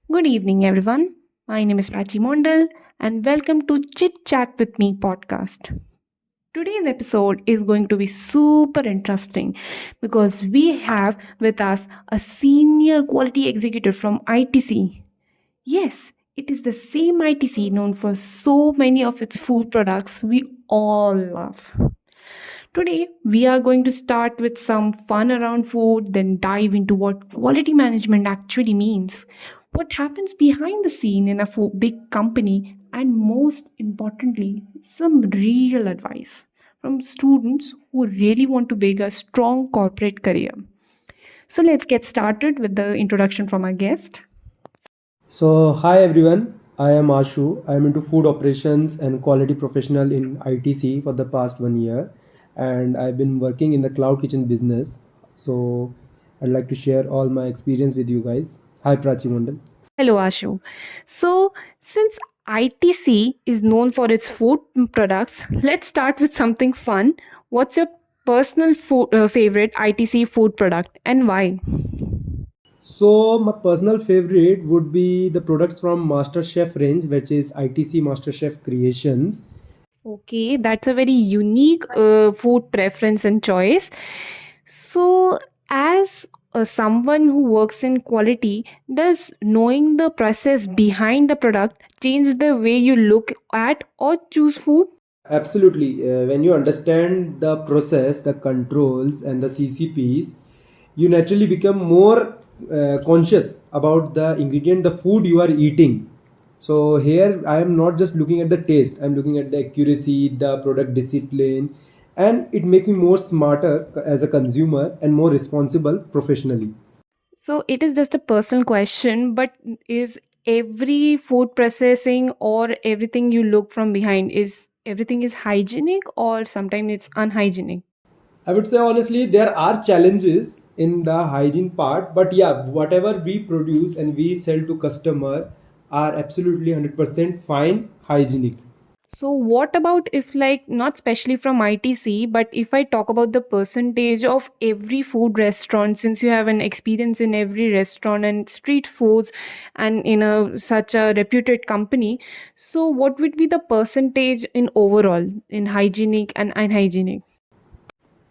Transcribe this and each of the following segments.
Good evening, everyone. My name is Mondal, and welcome to Chit Chat with Me podcast. Today's episode is going to be super interesting because we have with us a senior quality executive from ITC. Yes, it is the same ITC known for so many of its food products we all love. Today, we are going to start with some fun around food, then dive into what quality management actually means, what happens behind the scene in a big company, and most importantly, some real advice from students who really want to build a strong corporate career. So, let's get started with the introduction from our guest. So, hi everyone. I am Ashu. I am into food operations and quality professional in ITC for the past 1 year, and I've been working in the cloud kitchen business. So, I'd like to share all my experience with you guys. Hi, Prachi Mondal. Hello, Ashu. So, since ITC is known for its food products, let's start with something fun. What's your personal favorite ITC food product and why? So, my personal favorite would be the products from MasterChef range, which is ITC MasterChef Creations. Okay, that's a very unique food preference and choice. So, as someone who works in quality, does knowing the process behind the product change the way you look at or choose food? Absolutely. When you understand the process, the controls, and the CCPs, you naturally become more conscious about the ingredient, the food you are eating. So here I am not just looking at the taste, I'm looking at the accuracy, the product discipline, and it makes me more smarter as a consumer and more responsible professionally. So it is just a personal question, but is every food processing or everything you look from behind is everything is hygienic or sometimes it's unhygienic? I would say honestly, there are challenges in the hygiene part, but yeah, whatever we produce and we sell to customer are absolutely 100% fine hygienic. So what about if like not specially from ITC, but if I talk about the percentage of every food restaurant, since you have an experience in every restaurant and street foods and in a such a reputed company, so what would be the percentage in overall in hygienic and unhygienic?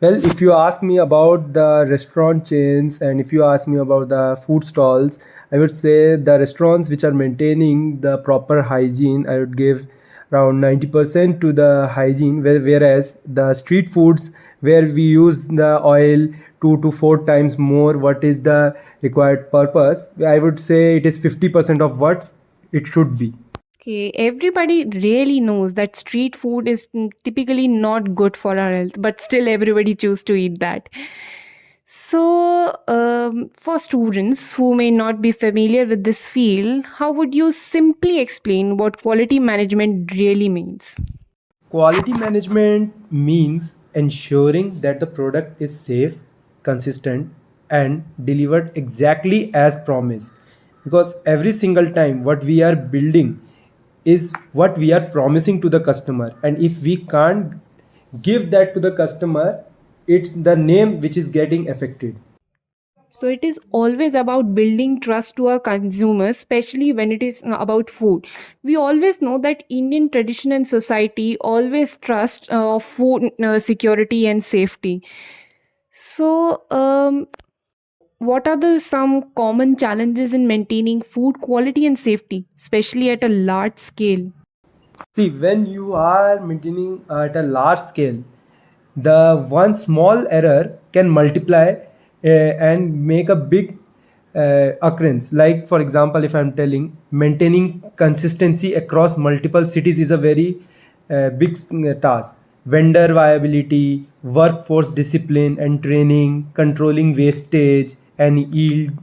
Well, if you ask me about the restaurant chains and if you ask me about the food stalls, I would say the restaurants which are maintaining the proper hygiene, I would give around 90% to the hygiene, whereas the street foods where we use the oil 2 to 4 times more what is the required purpose, I would say it is 50% of what it should be. Okay, everybody really knows that street food is typically not good for our health, but still everybody choose to eat that. So, for students who may not be familiar with this field, how would you simply explain what quality management really means? Quality management means ensuring that the product is safe, consistent, and delivered exactly as promised. Because every single time what we are building is what we are promising to the customer. And if we can't give that to the customer, it's the name which is getting affected. So it is always about building trust to our consumers, especially when it is about food. We always know that Indian tradition and society always trust food security and safety. So, what are the some common challenges in maintaining food quality and safety, especially at a large scale? See, when you are maintaining at a large scale, the one small error can multiply and make a big occurrence. Like, for example, if I'm telling maintaining consistency across multiple cities is a very big task. Vendor viability, workforce discipline and training, controlling wastage and yield,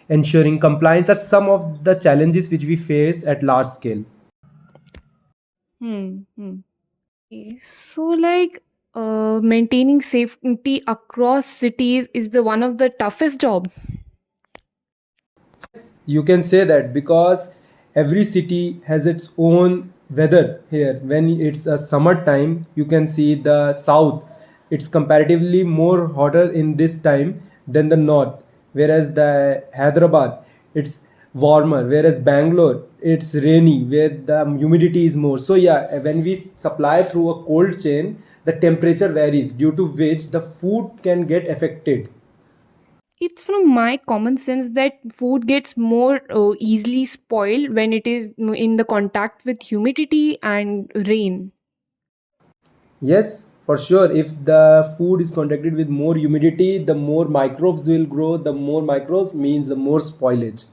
ensuring compliance are some of the challenges which we face at large scale. Hmm. Okay. So, like, maintaining safety across cities is the one of the toughest job. You can say that because every city has its own weather here. When it's a summer time, you can see the south, it's comparatively more hotter in this time than the north, whereas the Hyderabad, it's warmer, whereas Bangalore it's rainy where the humidity is more. So yeah, when we supply through a cold chain, the temperature varies, due to which the food can get affected. It's from my common sense that food gets more easily spoiled when it is in the contact with humidity and rain. Yes, for sure. If the food is contacted with more humidity, the more microbes will grow. The more microbes means the more spoilage.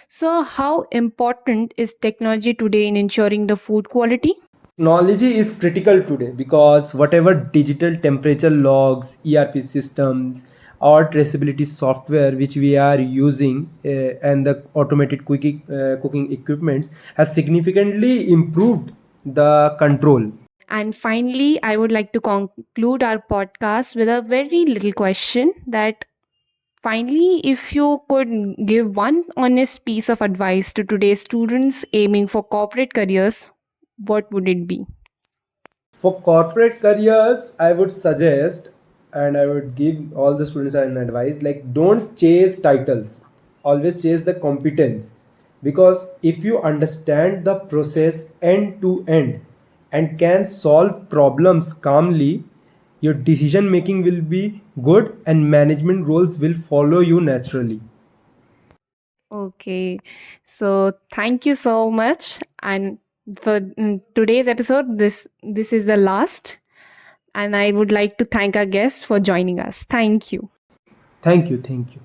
So, how important is technology today in ensuring the food quality? Technology is critical today because whatever digital temperature logs, ERP systems, or traceability software which we are using, and the automated cooking equipments have significantly improved the control. And finally, I would like to conclude our podcast with a very little question that finally, if you could give one honest piece of advice to today's students aiming for corporate careers, what would it be? For corporate careers, I would suggest, and I would give all the students an advice, like don't chase titles, always chase the competence. Because if you understand the process end to end and can solve problems calmly, your decision making will be good and management roles will follow you naturally. Okay, so thank you so much. And for today's episode, this is the last. And I would like to thank our guests for joining us. Thank you. Thank you. Thank you.